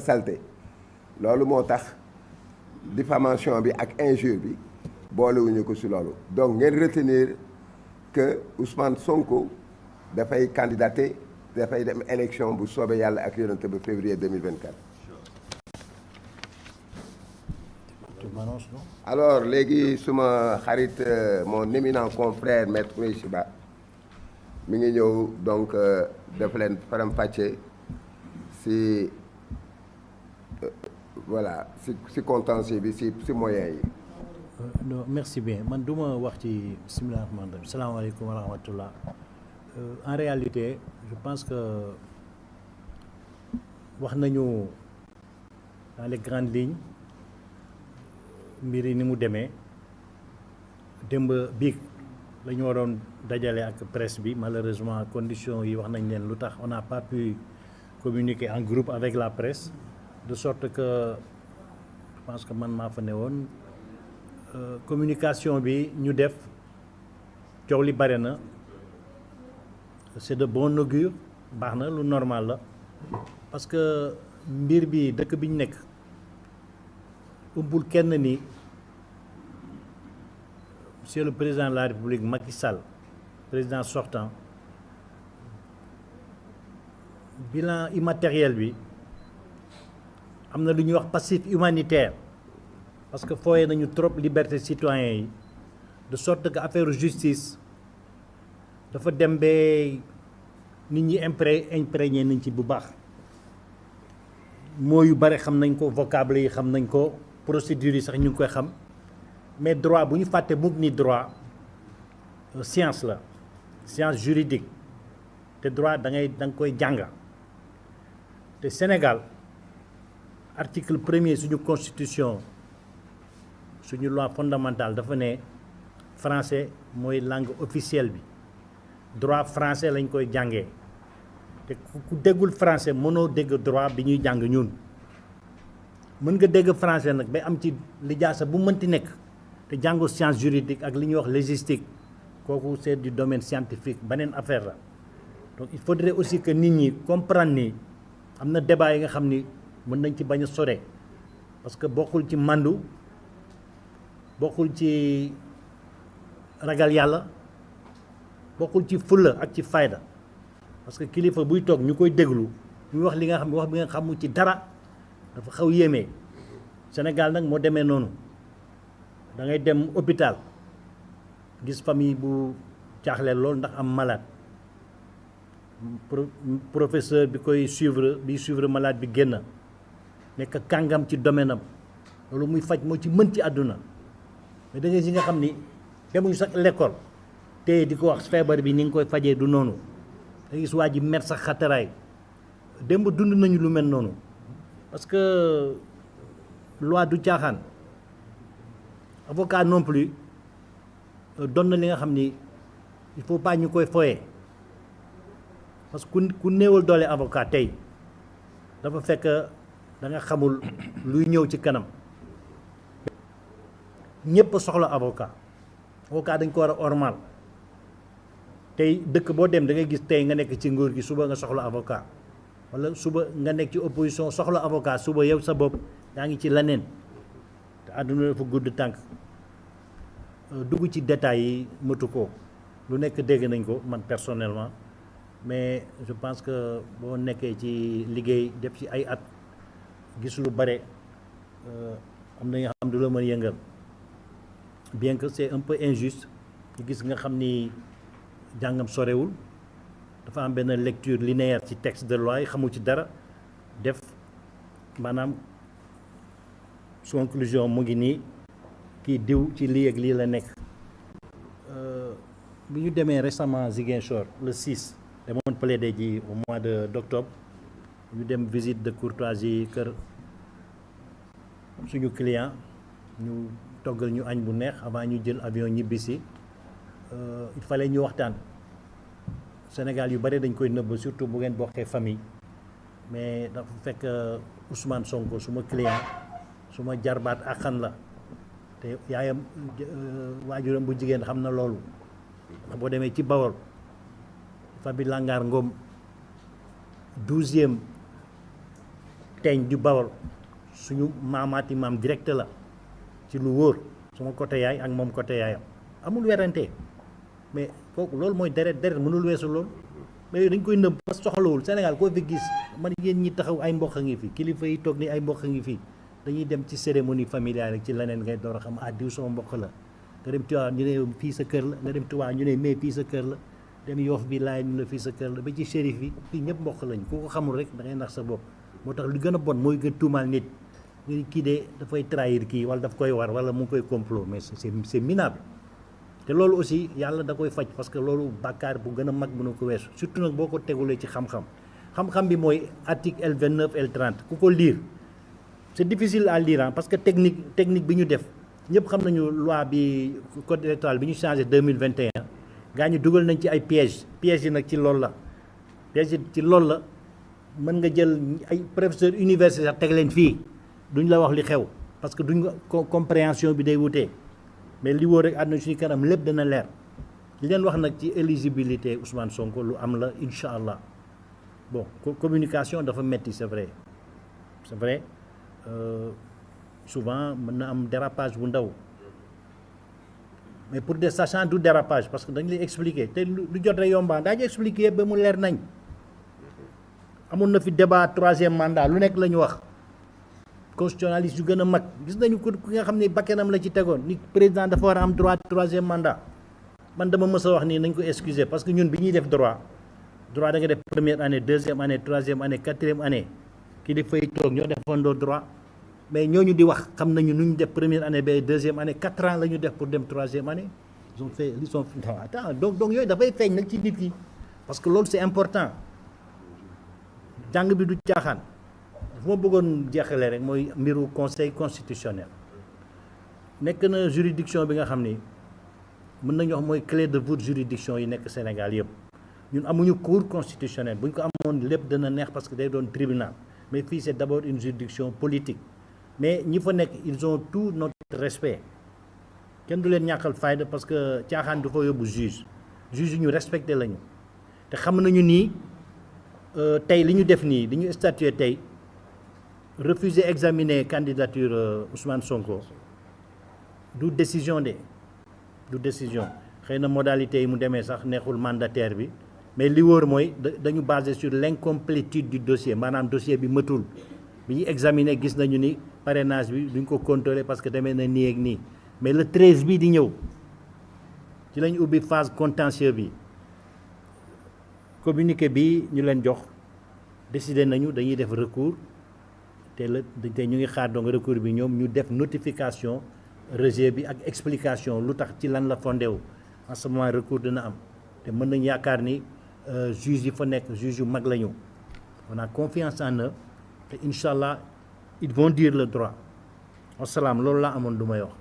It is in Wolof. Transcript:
salté loolu moo tax diffamation bi ak injure bi boolewuñu ko ci loolu donc ngeen retenir que Ousmane Sonko dafay candidater dafay dem élection bu soobee yàlla ak yonent ba février 2024. alors léegi suma xarit mon éminent confrère maître Khoureychi Ba mi ngi ñëw donc def leen faram-fàcce ci voilà ci contentieux bi ci moyens yi. non merci bien man du ma wax ci bismillah rahmaan rahim salaamaaleykum wa rahmatullah en réalité je pense que wax nañu dans les grandes lignes mbir yi ni mu demee démb biig la ñu waroon dajale ak presse bi malheureusement conditions yi wax nañ leen lu tax on n'a pas pu communiquer en groupe avec la presse de sorte que je pense que man maa fa ne woon communication bi ñu def coow li bare na c'est de bon augure baax na lu normal la parce que mbir bi dëkk bi ñu nekk umpul kenn ni monsieur le président de la République Macky Sall président sortant bilan immatériel bi am na lu ñuy wax passif humanitaire parce que fooyee nañu trop liberté citoyen yi de sorte que affaire justice dafa dem ba nit ñi imprégné nañ ci bu baax moo yu bare xam nañ ko vocable yi xam nañ ko procédures yi sax ñu ngi koy xam mais droit bu ñu fàtte mukk ni droit science la science juridique te droit da nga koy jàng te Sénégal article premier suñu constitution suñu loi fondamentale dafa ne français mooy langue officielle bi droit français lañ koy jàngee te ku déggul français mënoo dégg droit bi ñuy jàng ñun mën nga dégg français nag ba am ci lijaasa bu mënti nekk te jàngu science juridique ak li ñuy wax légistique kooku c'est du domaine scientifique beneen affaire la donc il faudrait aussi que nit ñi comprendre ni am na débat yi nga xam ni mën nañ ci bañ a sore parce que bokkul ci màndu bokkul ci ragal yàlla bokkul ci fulla ak ci fayda parce que kilifa buy toog ñu koy déglu ñu wax li nga xam wax bi nga xamu ci dara dafa xaw yéeme Sénégal nag moo demee noonu da ngay dem hôpital gis famille bu jaaxle lool ndax am malade professeur bi koy suivre malade bi génn nekk kàngam ci domaine am loolu muy faj moo ci mën ci àdduna mais da ngay si nga xam ni demuñu sax l'école te di ko wax feebar bi ni nga koy fajee du noonu da gis waa ji mer sax xataraay démb dund nañu lu mel noonu parce que loi du caaxaan avocat non plus doon na li nga xam ni il faut pas ñu koy foyee parce que ku néewal doole avocat tey dafa fekk da nga xamul luy ñëw ci kanam ñëpp soxla avocat dañ ko war a ormal tey dëkk boo dem da ngay gis tey nga nekk ci nguur gi suba nga soxla avocat wala suba nga nekk ci opposition soxla avocat suba yow sa bopp yaa ngi ci leneen te àdduna dafa gudd tànk dugg ci détails yi mëtu ko lu nekk dégg nañ ko man personnellement mais je pense que boo nekkee ci liggéey def ci ay at gis lu bare am na nga xam du la mën yëngal bien que c'est un peu injuste ñu gis nga xam ni jàngam sorewul dafa am benn lecture linéaire ci texte de loi yi xamul ci dara def maanaam conclusion mu ngi nii kii diw ci lii ak lii la nekk bi ñu demee récemment Ziguinchor le 6 demoon plaider ji au mois d'octobre ñu dem visite de courtoisie kër suñu client ñu toggal ñu añ bu neex avant ñu jël avion ñibbisi il fallait ñu waxtaan Sénégal yu bare dañ koy nëbb surtout bu ngeen bokkee famille mais dafa fekk Ousmane Sonko suma client suma jarbaat axan la te yaayam waajuram bu jigéen xam na loolu boo demee ci Bawol Fabi Langar Ngom 12e teeñ du Bawol suñu maamaati maam direct la ci lu wóor sama côté yaay ak moom côté yaayam amul werante mais kooku loolu mooy deret mënul weesu loolu mais yooyu dañ koy nëbb parce que soxlawul Sénégal koo fi gis man yéen ñi taxaw ay mbokk a ngi fi kilifa yi toog ni ay mbokk a ngi fi dañuy dem ci cérémonie familiale rek ci leneen ngay door a xam diw sama mbokk la nga dem Tiwaawan ñu ne fii sa kër la nga dem Tiwaawan ñu ne mais fii sa kër la dem Yoff bi laay ñu ne fii sa kër la ba ci shérif yi fii ñëpp mbokk lañ ku ko xamul rek da ngay nax sa bopp moo tax lu gën a bon mooy gën tuumaal nit ñu kii de dafay trahir kii wala daf koy war wala mu ngi koy complot mais c'est minable te loolu aussi yàlla da koy faj parce que loolu bàkkaar bu gën a mag mënu ko weesu surtout nag boo ko tegulee ci xam-xam bi mooy article L29 L30 ku ko lire c'est difficile à lire parce que technique bi ñu def ñëpp xam nañu loi bi code électoral bi ñu changé 2021 gaa ñu dugal nañ ci ay pièges yi nag ci loolu la mën nga jël ay professeur universitaire teg leen fii duñ la wax li xew parce que duñ compréhension bi day wutee mais li wóor rek àdduna suñu kanam lépp dana leer li leen wax nag ci éligibilité Ousmane Sonko lu am la incha allah bon communication dafa metti c'est vrai souvent mën na am dérapage bu ndaw mais pour des sachants du dérapage parce que dañ lay expliquer te lu jot rek yombaa daa ñu expliquer ba mu leer nañ amoon na fi débat 3e mandat lu nekk la ñu wax constitutionnaliste yu gën a mag gis nañu ko ki nga xam ne bakkanam la ci tegoon ni président dafa war a am droit 3e mandat man dama mës a wax nii nañ ko excuser parce que ñun bi ñuy def droit da nga def première année 2e année 3e année 4e année kii di fay toog ñoo defandoo droit mais ñooñu di wax xam nañu nu ñu def première année ba 2e année 4 ans la ñu def pour dem 3e année ils sont attends donc yooyu dafay feeñ nag ci nit ki parce que loolu c'est important jàng bi du caaxaan fu ma bëggoon jeexale rek mooy mbiru conseil constitutionnel nekk na juridiction bi nga xam ni mën nañu wax mooy clé de voûte juridiction yi nekk Sénégal yëpp ñun amuñu cour constitutionnel bu ñu ko amoon lépp dana neex parce que day doon tribunal mais fii c'est d'abord une juridiction politique mais ñi fa nekk ils ont tout notre respect kenn du leen ñàkkal fayda parce que caaxaan du fa yóbbu juge yi ñu respecté lañu te xam nañu nii tey li ñu def nii li ñu statué tey refuser examiner candidature Ousmane Sonko du décision xëy na modalité yi mu demee sax neexul mandataire bi mais li wóor mooy dañu basé sur l'incomplétude du dossier maanaam dossier bi mëtul bi ñu examiner gis nañu ni parrainage bi duñ ko contrôler parce que demee na nii ak nii mais le 13 bii di ñëw ci lañu ubbi phase contentieux bi communiqué bi ñu leen jox décidé nañu dañuy def recours te ñu ngi xaar donc recours bi ñoom ñu def notification rejet bi ak explication lu tax ci lan la fondé wu en ce moment recours dina am te mën nañu yaakaar ni juge yi fa nekk juge yu mag la ñu on a confiance en eux te incha allah ils vont dire le droit wasalaam loolu laa amoon du may wax